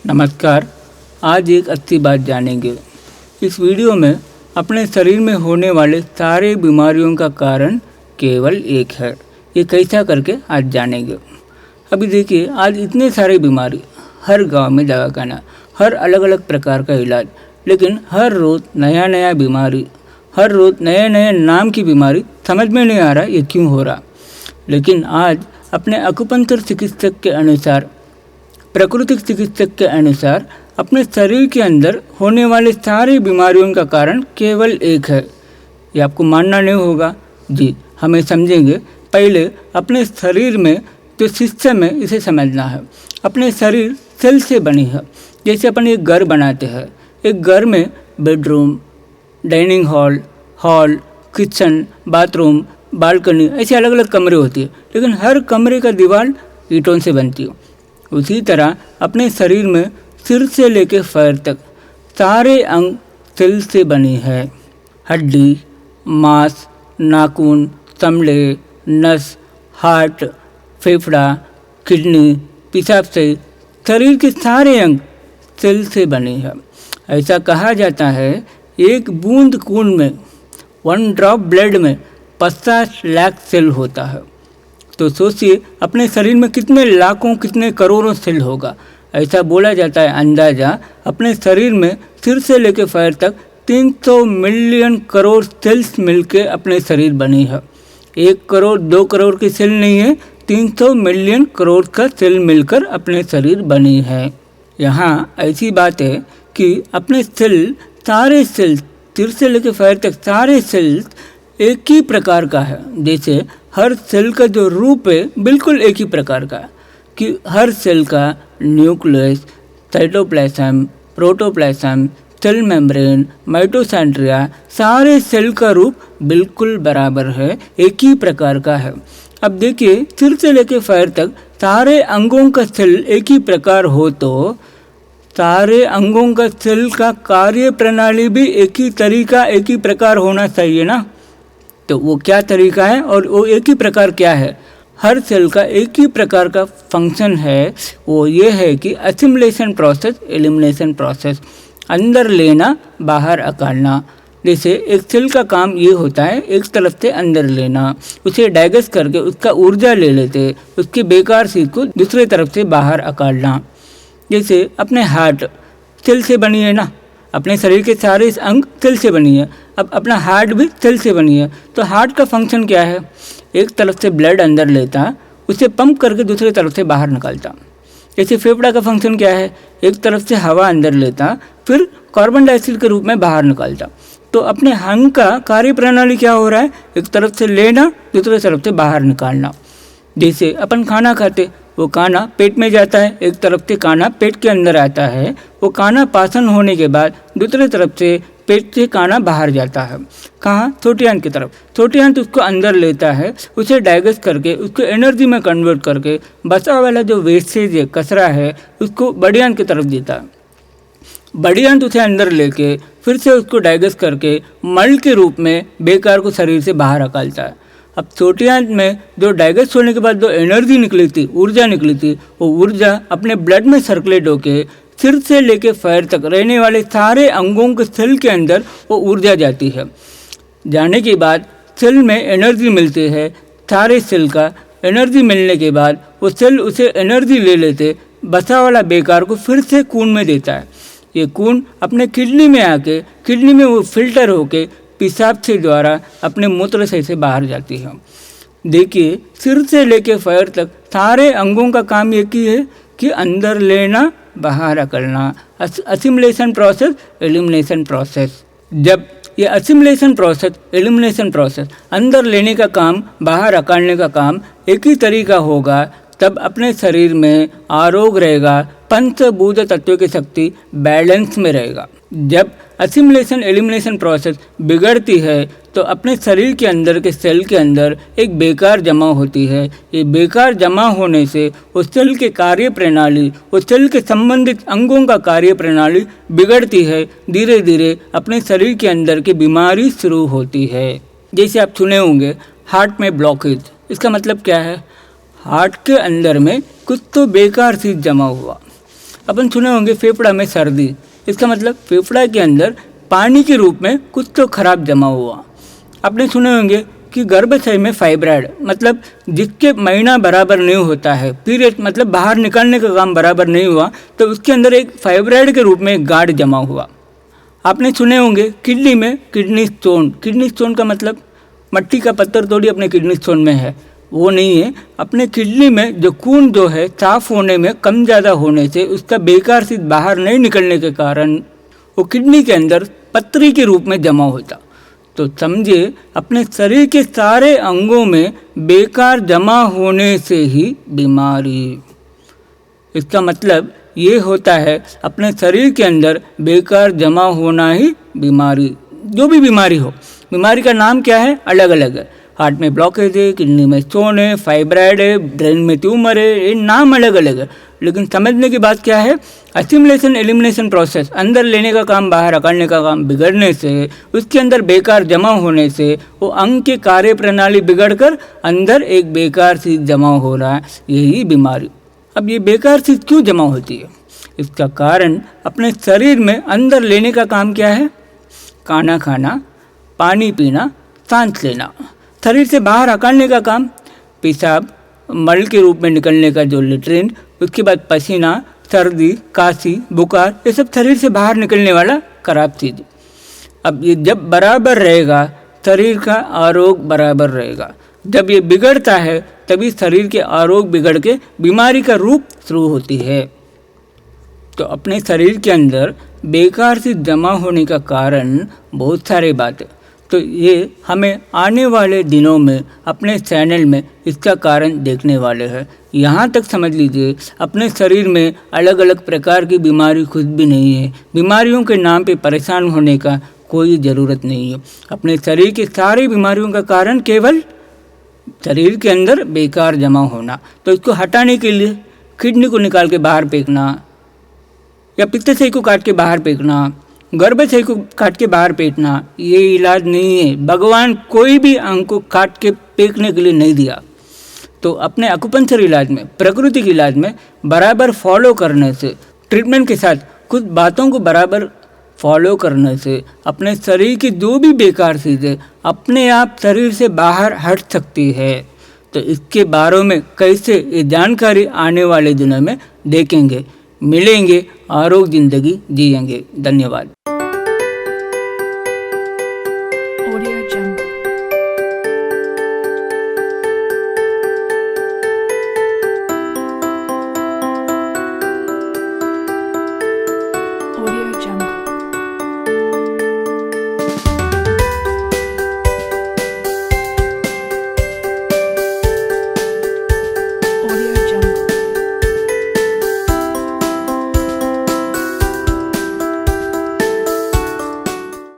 नमस्कार। आज एक अच्छी बात जानेंगे। इस वीडियो में अपने शरीर में होने वाले सारे बीमारियों का कारण केवल एक है। ये कैसा करके आज जानेंगे। अभी देखिए, आज इतने सारे बीमारी, हर गांव में दवाखाना, हर अलग अलग प्रकार का इलाज, लेकिन हर रोज़ नया नया बीमारी, हर रोज़ नए नए नाम की बीमारी। समझ में नहीं आ रहा ये क्यों हो रहा। लेकिन आज अपने अकुपंक्चर चिकित्सक के अनुसार, प्राकृतिक चिकित्सक के अनुसार, अपने शरीर के अंदर होने वाले सारी बीमारियों का कारण केवल एक है। ये आपको मानना नहीं होगा जी, हमें समझेंगे। पहले अपने शरीर में जो सिस्टम है इसे समझना है। अपने शरीर सेल से बनी है। जैसे अपन एक घर बनाते हैं, एक घर में bedroom, dining hall, kitchen, bathroom, balcony, ऐसे अलग अलग कमरे होती है, लेकिन हर कमरे का दीवार ईंटों से बनती है। उसी तरह अपने शरीर में सिर से लेकर पैर तक सारे अंग सेल से बनी है। हड्डी, मांस, नाखून, चमड़े, नस, हार्ट, फेफड़ा, किडनी, पेशाब से शरीर के सारे अंग सेल से बने हैं। ऐसा कहा जाता है एक बूंद खून में, 1 ड्रॉप ब्लड में 50 लाख सेल होता है। तो सोचिए अपने शरीर में कितने लाखों, कितने करोड़ों सेल होगा। ऐसा बोला जाता है अंदाज़ा अपने शरीर में सिर से लेकर पैर तक 300 मिलियन करोड़ सेल्स मिलकर अपने शरीर बनी है। 1 करोड़ 2 करोड़ की सेल नहीं है, 300 मिलियन करोड़ का सेल मिलकर अपने शरीर बनी है। यहाँ ऐसी बात है कि अपने सेल, सारे सेल, सिर से लेकर पैर तक सारे सेल्स एक ही प्रकार का है। जैसे हर सेल का जो रूप है बिल्कुल एक ही प्रकार का, कि हर सेल का nucleus, cytoplasm, protoplasm, cell membrane, mitochondria, सारे सेल का रूप बिल्कुल बराबर है, एक ही प्रकार का है। अब देखिए, सिर से लेकर पैर तक सारे अंगों का सेल एक ही प्रकार हो तो सारे अंगों का सेल का कार्य प्रणाली भी एक ही तरीका, एक ही प्रकार होना चाहिए ना। तो वो क्या तरीका है और वो एक ही प्रकार क्या है? हर सेल का एक ही प्रकार का फंक्शन है। वो ये है कि असिमिलेशन प्रोसेस, एलिमिनेशन प्रोसेस, अंदर लेना, बाहर निकालना। जैसे एक सेल का काम ये होता है एक तरफ से अंदर लेना, उसे डाइजेस्ट करके उसका ऊर्जा ले लेते, उसकी बेकार चीज को दूसरे तरफ से बाहर निकालना। जैसे अपने हार्ट सेल से बनी है ना, अपने शरीर के सारे अंग सेल से बनी है। अब अपना हार्ट भी सेल से बनी है। तो हार्ट का फंक्शन क्या है? एक तरफ से ब्लड अंदर लेता, उसे पंप करके दूसरी तरफ से बाहर निकालता। जैसे फेफड़ा का फंक्शन क्या है? एक तरफ से हवा अंदर लेता, फिर कार्बन डाइऑक्साइड के रूप में बाहर निकालता। तो अपने अंग का कार्य प्रणाली क्या हो रहा है? एक तरफ से लेना, दूसरी तरफ से बाहर निकालना। जैसे अपन खाना खाते, वो खाना पेट में जाता है, एक तरफ से खाना पेट के अंदर आता है, वो खाना पाचन होने के बाद दूसरी तरफ से पेट से खाना बाहर जाता है। कहाँ? छोटी आंत की तरफ। छोटी आंत उसको अंदर लेता है, उसे डाइजेस्ट करके उसको एनर्जी में कन्वर्ट करके बचा वाला जो वेस्टेज है, कचरा है, उसको बड़ी आंत की तरफ देता है। बड़ी आंत उसे अंदर लेके फिर से उसको डाइजेस्ट करके मल के रूप में बेकार को शरीर से बाहर निकालता है। अब छोटी आंत में जो डाइजेस्ट होने के बाद जो एनर्जी निकली थी, ऊर्जा निकली थी, वो ऊर्जा अपने ब्लड में सर्कुलेट होके सिर से लेके पैर तक रहने वाले सारे अंगों के सेल के अंदर वो ऊर्जा जाती है। जाने के बाद सेल में एनर्जी मिलती है। सारे सेल का एनर्जी मिलने के बाद वो सेल उसे एनर्जी ले लेते, बचा वाला बेकार को फिर से खून में देता है। ये खून अपने किडनी में आके, किडनी में वो फिल्टर होके पेशाब से द्वारा अपने मूत्राशय से बाहर जाती है। देखिए, सिर से लेके पैर तक सारे अंगों का काम एक ही है कि अंदर लेना, बाहर निकलना। Assimilation process, elimination process. जब ये असिमिलेशन प्रोसेस, एलिमिनेशन प्रोसेस, अंदर लेने का काम, बाहर निकालने का काम एक ही तरीका होगा, तब अपने शरीर में आरोग्य रहेगा, पंचभूत तत्वों की शक्ति बैलेंस में रहेगा। जब असिमिलेशन एलिमिनेशन प्रोसेस बिगड़ती है तो अपने शरीर के अंदर के सेल के अंदर एक बेकार जमा होती है। ये बेकार जमा होने से उस सेल के कार्य प्रणाली, उस सेल के संबंधित अंगों का कार्य प्रणाली बिगड़ती है। धीरे धीरे अपने शरीर के अंदर की बीमारी शुरू होती है। जैसे आप सुने होंगे हार्ट में ब्लॉकेज, इसका मतलब क्या है? हार्ट के अंदर में कुछ तो बेकार चीज जमा हुआ। अपन सुने होंगे फेफड़ा में सर्दी, इसका मतलब फेफड़ा के अंदर पानी के रूप में कुछ तो खराब जमा हुआ। आपने सुने होंगे कि गर्भाशय में फाइब्राइड, मतलब जिसके महीना बराबर नहीं होता है, पीरियड मतलब बाहर निकालने का काम बराबर नहीं हुआ, तो उसके अंदर एक फाइब्राइड के रूप में एक गांठ जमा हुआ। आपने सुने होंगे किडनी में किडनी स्टोन। किडनी स्टोन का मतलब मट्टी का पत्थर थोड़ी अपने किडनी स्टोन में है, वो नहीं है। अपने किडनी में जो खून जो है साफ होने में कम ज़्यादा होने से, उसका बेकार से बाहर नहीं निकलने के कारण वो किडनी के अंदर पत्थरी के रूप में जमा होता। तो समझिए, अपने शरीर के सारे अंगों में बेकार जमा होने से ही बीमारी। इसका मतलब ये होता है अपने शरीर के अंदर बेकार जमा होना ही बीमारी। जो भी बीमारी हो, बीमारी का नाम क्या है, अलग अलग है। हार्ट में ब्लॉकेज है, किडनी में स्टोन है, फाइब्राइड है, ब्रेन में ट्यूमर है, ये नाम अलग अलग है। लेकिन समझने की बात क्या है, असिमुलेशन एलिमिनेशन प्रोसेस, अंदर लेने का काम बाहर निकालने का काम बिगड़ने से, उसके अंदर बेकार जमा होने से वो अंग के कार्य प्रणाली बिगड़कर अंदर एक बेकार चीज जमा हो रहा है, यही बीमारी। अब ये बेकार चीज क्यों जमा होती है, इसका कारण अपने शरीर में अंदर लेने का काम क्या है, खाना खाना, पानी पीना, सांस लेना। शरीर से बाहर निकालने का काम पेशाब, मल के रूप में निकलने का जो लेट्रिन, उसके बाद पसीना, सर्दी, काशी, बुखार, ये सब शरीर से बाहर निकलने वाला खराब चीज़। अब ये जब बराबर रहेगा, शरीर का आरोग्य बराबर रहेगा। जब ये बिगड़ता है तभी शरीर के आरोग्य बिगड़ के बीमारी का रूप शुरू होती है। तो अपने शरीर के अंदर बेकार से जमा होने का कारण बहुत सारे बातें, तो ये हमें आने वाले दिनों में अपने चैनल में इसका कारण देखने वाले हैं। यहाँ तक समझ लीजिए, अपने शरीर में अलग अलग प्रकार की बीमारी खुद भी नहीं है। बीमारियों के नाम पे परेशान होने का कोई ज़रूरत नहीं है। अपने शरीर की सारी बीमारियों का कारण केवल शरीर के अंदर बेकार जमा होना। तो इसको हटाने के लिए किडनी को निकाल के बाहर फेंकना, या पित्ताशय को काट के बाहर फेंकना, गर्भाशय को काट के बाहर फेंकना, ये इलाज नहीं है। भगवान कोई भी अंग को काट के फेंकने के लिए नहीं दिया। तो अपने अकुपंक्चर इलाज में, प्राकृतिक इलाज में बराबर फॉलो करने से, ट्रीटमेंट के साथ कुछ बातों को बराबर फॉलो करने से अपने शरीर की जो भी बेकार चीज़ें अपने आप शरीर से बाहर हट सकती है। तो इसके बारे में कैसे ये जानकारी आने वाले दिनों में देखेंगे, मिलेंगे, आरोग्य ज़िंदगी जिएंगे। धन्यवाद।